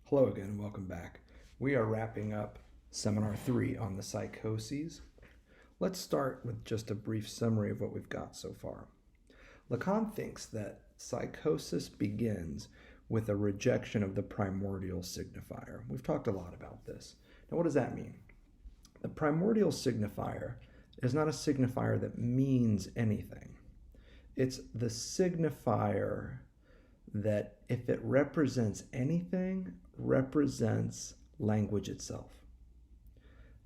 Hello again and welcome back. We are wrapping up Seminar 3 on the Psychoses. Let's start with just a brief summary of what we've got so far. Lacan thinks that psychosis begins with a rejection of the primordial signifier. We've talked a lot about this. Now, what does that mean? The primordial signifier is not a signifier that means anything. It's the signifier that, if it represents anything, represents language itself,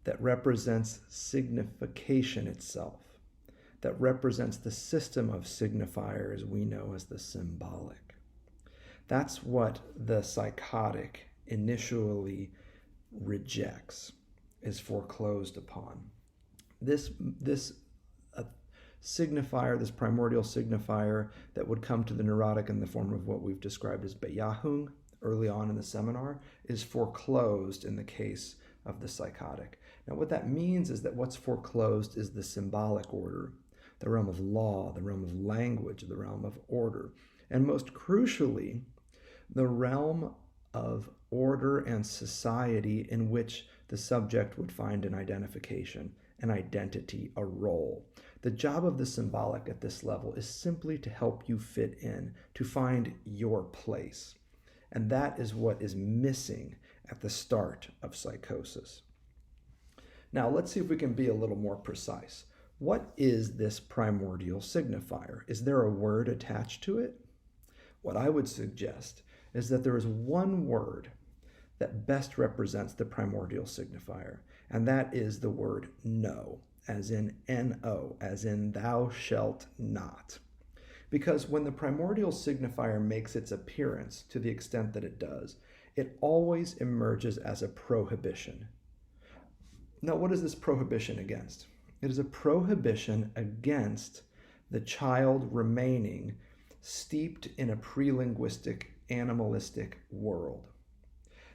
that represents signification itself, that represents the system of signifiers we know as the symbolic. That's what the psychotic initially rejects, is foreclosed upon. This signifier, this primordial signifier that would come to the neurotic in the form of what we've described as Bejahung early on in the seminar, is foreclosed in the case of the psychotic. Now, what that means is that what's foreclosed is the symbolic order, the realm of law, the realm of language, the realm of order, and most crucially, the realm of order and society in which the subject would find an identification, an identity, a role. The job of the symbolic at this level is simply to help you fit in, to find your place. And that is what is missing at the start of psychosis. Now, let's see if we can be a little more precise. What is this primordial signifier? Is there a word attached to it? What I would suggest is that there is one word that best represents the primordial signifier, and that is the word no, as in N-O, as in thou shalt not. Because when the primordial signifier makes its appearance, to the extent that it does, it always emerges as a prohibition. Now, what is this prohibition against? It is a prohibition against the child remaining steeped in a pre-linguistic, animalistic world.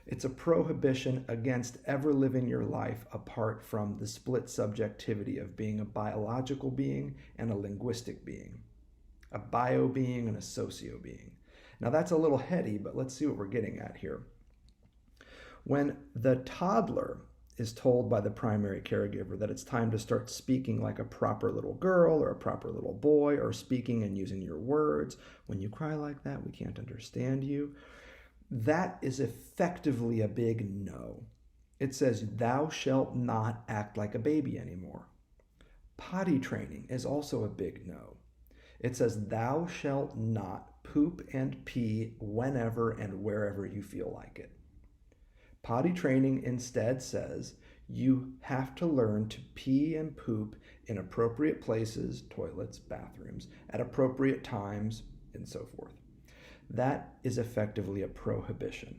It's a prohibition against ever living your life apart from the split subjectivity of being a biological being and a linguistic being, a bio being and a socio being. Now, that's a little heady, but let's see what we're getting at here. When the toddler is told by the primary caregiver that it's time to start speaking like a proper little girl or a proper little boy, or speaking and using your words, when you cry like that, we can't understand you. That is effectively a big no. It says, thou shalt not act like a baby anymore. Potty training is also a big no. It says, thou shalt not poop and pee whenever and wherever you feel like it. Potty training instead says, you have to learn to pee and poop in appropriate places, toilets, bathrooms, at appropriate times, and so forth. That is effectively a prohibition.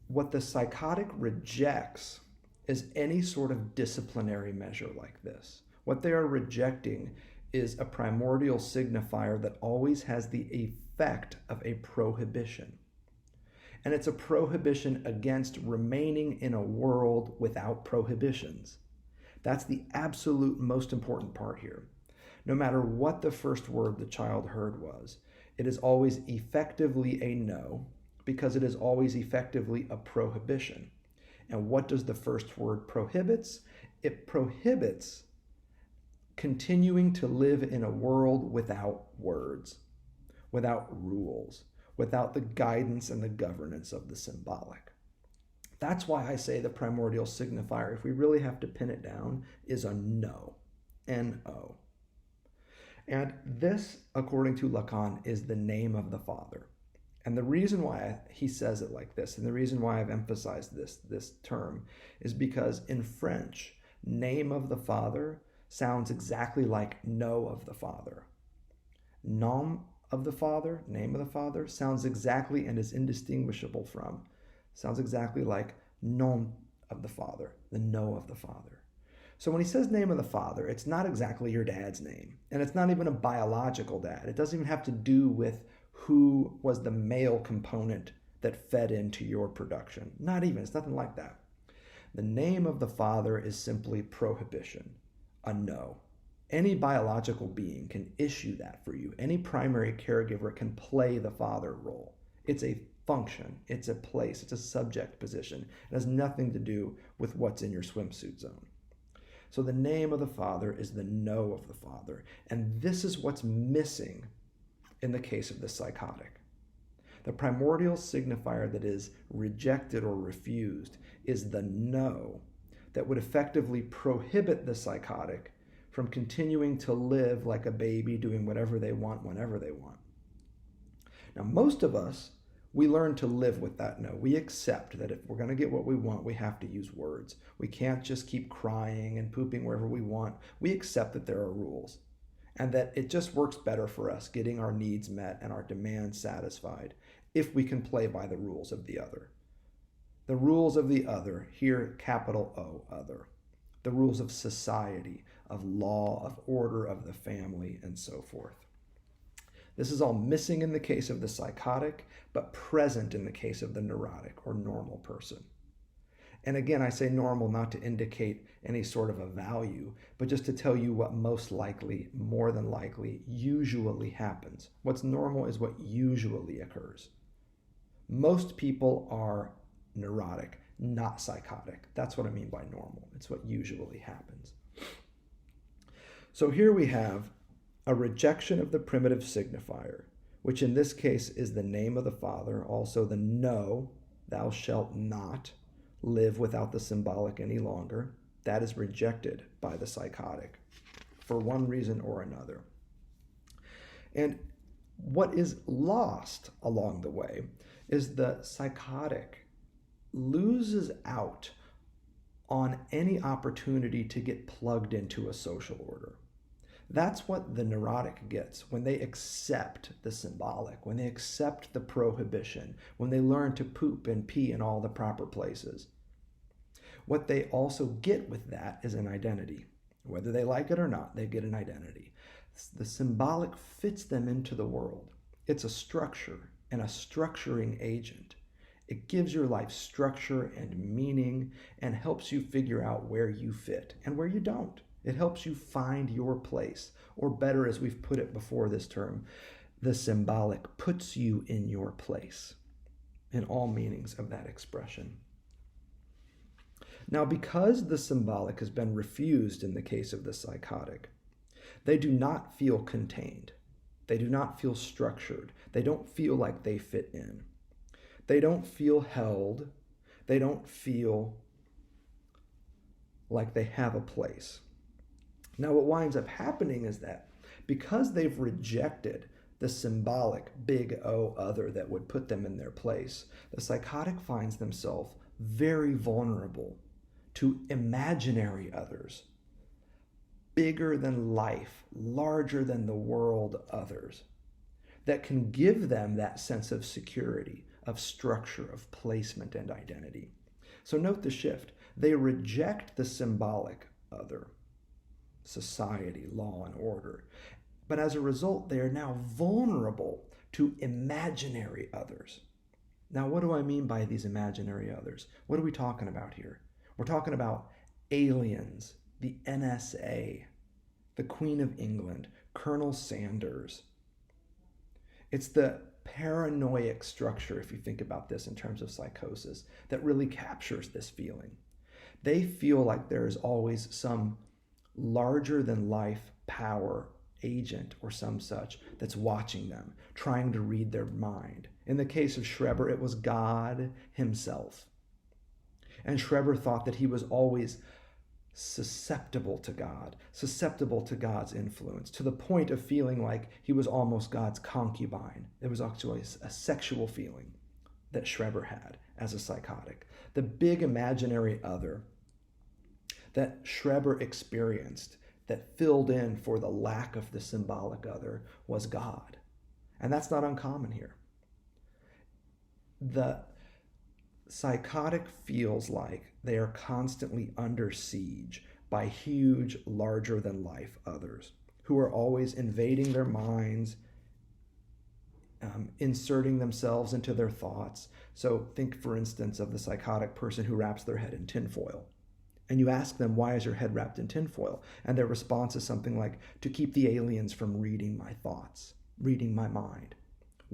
What the psychotic rejects is any sort of disciplinary measure like this. What they are rejecting is a primordial signifier that always has the effect of a prohibition. And it's a prohibition against remaining in a world without prohibitions. That's the absolute most important part here. No matter what the first word the child heard was, it is always effectively a no, because it is always effectively a prohibition. And what does the first word prohibits? It prohibits continuing to live in a world without words, without rules, without the guidance and the governance of the symbolic. That's why I say the primordial signifier, if we really have to pin it down, is a no, N-O. And this, according to Lacan, is the name of the Father. And the reason why he says it like this, and the reason why I've emphasized this term, is because in French, name of the Father sounds exactly like no of the Father. Nom of the Father, name of the Father, sounds exactly and is indistinguishable from, sounds exactly like nom of the Father, the no of the Father. So when he says name of the Father, it's not exactly your dad's name. And it's not even a biological dad. It doesn't even have to do with who was the male component that fed into your production. Not even. It's nothing like that. The name of the Father is simply prohibition, a no. Any biological being can issue that for you. Any primary caregiver can play the father role. It's a function. It's a place. It's a subject position. It has nothing to do with what's in your swimsuit zone. So the name of the Father is the know of the Father. And this is what's missing in the case of the psychotic. The primordial signifier that is rejected or refused is the know that would effectively prohibit the psychotic from continuing to live like a baby, doing whatever they want, whenever they want. Now, most of us, we learn to live with that no. We accept that if we're going to get what we want, we have to use words. We can't just keep crying and pooping wherever we want. We accept that there are rules and that it just works better for us getting our needs met and our demands satisfied if we can play by the rules of the other. The rules of the other, here capital O, other. The rules of society, of law, of order, of the family, and so forth. This is all missing in the case of the psychotic, but present in the case of the neurotic or normal person. And again, I say normal not to indicate any sort of a value, but just to tell you what most likely, more than likely, usually happens. What's normal is what usually occurs. Most people are neurotic, not psychotic. That's what I mean by normal. It's what usually happens. So here we have a rejection of the primitive signifier, which in this case is the name of the Father, also the no, thou shalt not live without the symbolic any longer. That is rejected by the psychotic for one reason or another. And what is lost along the way is the psychotic loses out on any opportunity to get plugged into a social order. That's what the neurotic gets when they accept the symbolic, when they accept the prohibition, when they learn to poop and pee in all the proper places. What they also get with that is an identity. Whether they like it or not, they get an identity. The symbolic fits them into the world. It's a structure and a structuring agent. It gives your life structure and meaning and helps you figure out where you fit and where you don't. It helps you find your place, or better, as we've put it before this term, the symbolic puts you in your place in all meanings of that expression. Now, because the symbolic has been refused in the case of the psychotic, they do not feel contained. They do not feel structured. They don't feel like they fit in. They don't feel held. They don't feel like they have a place. Now, what winds up happening is that because they've rejected the symbolic big O other that would put them in their place, the psychotic finds themselves very vulnerable to imaginary others, bigger than life, larger than the world others, that can give them that sense of security, of structure, of placement and identity. So note the shift. They reject the symbolic other, society, law, and order. But as a result, they are now vulnerable to imaginary others. Now, what do I mean by these imaginary others? What are we talking about here? We're talking about aliens, the NSA, the Queen of England, Colonel Sanders. It's the paranoid structure, if you think about this in terms of psychosis, that really captures this feeling. They feel like there is always some larger than life power agent or some such that's watching them, trying to read their mind. In the case of Schreber, it was God himself. And Schreber thought that he was always susceptible to God, susceptible to God's influence, to the point of feeling like he was almost God's concubine. It was actually a sexual feeling that Schreber had as a psychotic. The big imaginary other that Schreber experienced that filled in for the lack of the symbolic other was God. And that's not uncommon here. The psychotic feels like they are constantly under siege by huge, larger-than-life others who are always invading their minds, inserting themselves into their thoughts. So think, for instance, of the psychotic person who wraps their head in tinfoil. And you ask them, why is your head wrapped in tinfoil? And their response is something like, to keep the aliens from reading my thoughts, reading my mind.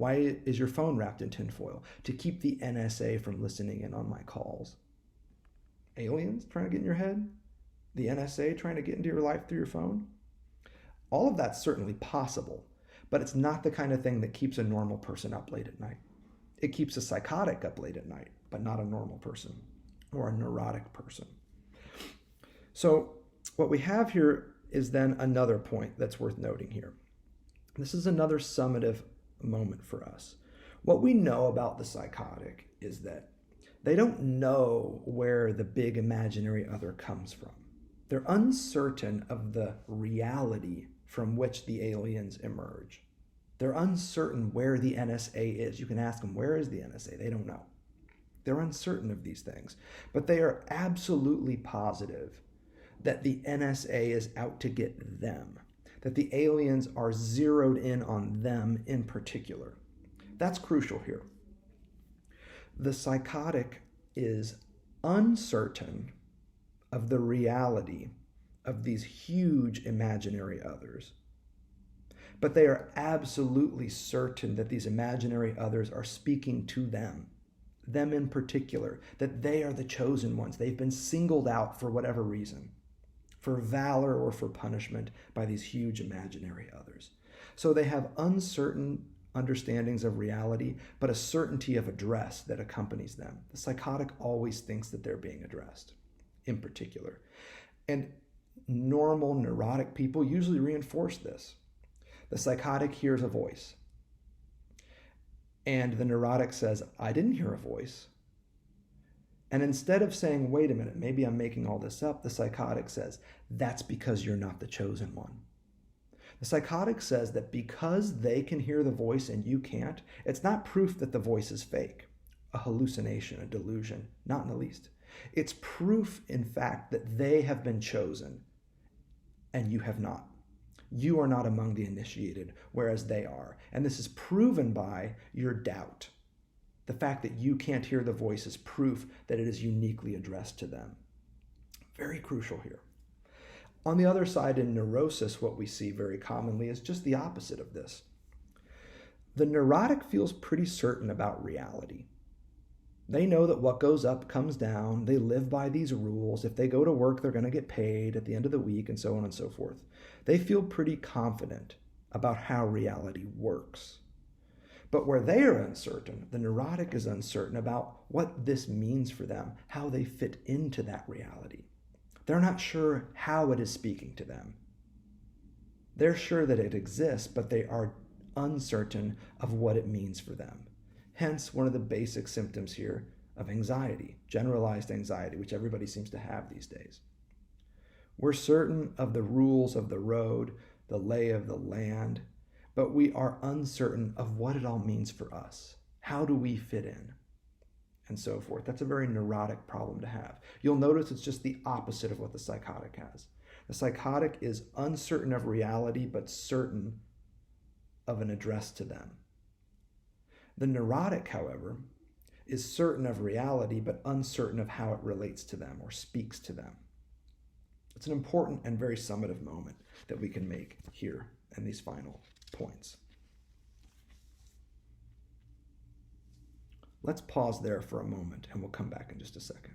Why is your phone wrapped in tinfoil? To keep the NSA from listening in on my calls. Aliens trying to get in your head? The NSA trying to get into your life through your phone? All of that's certainly possible, but it's not the kind of thing that keeps a normal person up late at night. It keeps a psychotic up late at night, but not a normal person or a neurotic person. So what we have here is then another point that's worth noting here. This is another summative moment for us. What we know about the psychotic is that they don't know where the big imaginary other comes from. They're uncertain of the reality from which the aliens emerge. They're uncertain where the NSA is. You can ask them, where is the NSA? They don't know. They're uncertain of these things, but they are absolutely positive that the NSA is out to get them, that the aliens are zeroed in on them in particular. That's crucial here. The psychotic is uncertain of the reality of these huge imaginary others, but they are absolutely certain that these imaginary others are speaking to them in particular, that they are the chosen ones. They've been singled out for whatever reason, for valor or for punishment by these huge imaginary others. So they have uncertain understandings of reality, but a certainty of address that accompanies them. The psychotic always thinks that they're being addressed, in particular. And normal neurotic people usually reinforce this. The psychotic hears a voice, and the neurotic says, I didn't hear a voice. And instead of saying, wait a minute, maybe I'm making all this up, the psychotic says, that's because you're not the chosen one. The psychotic says that because they can hear the voice and you can't, it's not proof that the voice is fake, a hallucination, a delusion, not in the least. It's proof, in fact, that they have been chosen and you have not. You are not among the initiated, whereas they are. And this is proven by your doubt. The fact that you can't hear the voice is proof that it is uniquely addressed to them. Very crucial here. On the other side, in neurosis, what we see very commonly is just the opposite of this. The neurotic feels pretty certain about reality. They know that what goes up comes down. They live by these rules. If they go to work, they're going to get paid at the end of the week, and so on and so forth. They feel pretty confident about how reality works. But where they are uncertain, the neurotic is uncertain about what this means for them, how they fit into that reality. They're not sure how it is speaking to them. They're sure that it exists, but they are uncertain of what it means for them. Hence, one of the basic symptoms here of anxiety, generalized anxiety, which everybody seems to have these days. We're certain of the rules of the road, the lay of the land, but we are uncertain of what it all means for us. How do we fit in? And so forth. That's a very neurotic problem to have. You'll notice it's just the opposite of what the psychotic has. The psychotic is uncertain of reality, but certain of an address to them. The neurotic, however, is certain of reality, but uncertain of how it relates to them or speaks to them. It's an important and very summative moment that we can make here in these final points. Let's pause there for a moment, and we'll come back in just a second.